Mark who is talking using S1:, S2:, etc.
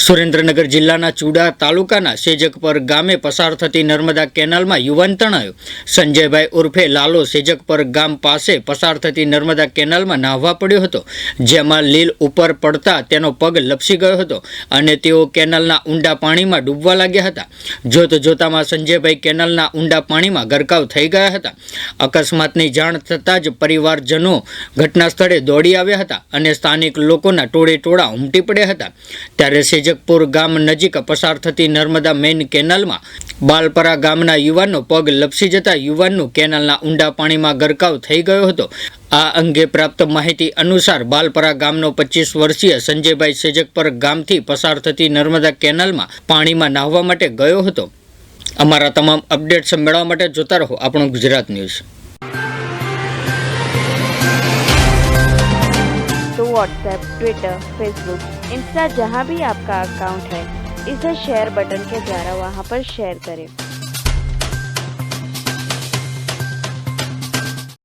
S1: સુરેન્દ્રનગર જિલ્લાના ચુડા તાલુકાના સેજકપર ગામે પસાર થતી નર્મદા કેનાલમાં યુવાન તણાયો. સંજયભાઈ ઉર્ફે લાલો સેજકપર ગામ પાસે પસાર થતી નર્મદા કેનાલમાં નાહવા પડ્યો હતો, જેમાં લીલ ઉપર પડતા તેનો પગ લપસી ગયો હતો અને તેઓ કેનાલના ઊંડા પાણીમાં ડૂબવા લાગ્યા હતા. જોતામાં સંજયભાઈ કેનાલના ઊંડા પાણીમાં ગરકાવ થઈ ગયા હતા. અકસ્માતની જાણ થતાં જ પરિવારજનો ઘટના સ્થળે દોડી આવ્યા હતા અને સ્થાનિક લોકોના ટોળે ઉમટી પડ્યા હતા. ત્યારે સેજકપુર ગામ નજીક પસાર થતી નર્મદા મેઇન કેનાલમાં બાલપરા ગામના યુવાનનો પગ લપસી જતા યુવાનનું કેનાલના ઊંડા પાણીમાં ગરકાવ થઈ ગયો હતો. આ અંગે પ્રાપ્ત માહિતી અનુસાર બાલપરા ગામનો 25 વર્ષીય સંજયભાઈ સેજકપર ગામથી પસાર થતી નર્મદા કેનાલમાં પાણીમાં નાહવા માટે ગયો હતો. અમારા તમામ અપડેટ્સ મેળવવા માટે જોતા રહો આપણું ગુજરાત ન્યૂઝ.
S2: तो व्हाट्सएप, ट्विटर, फेसबुक, इंस्टा जहाँ भी आपका अकाउंट है, इसे शेयर बटन के द्वारा वहाँ पर शेयर करें.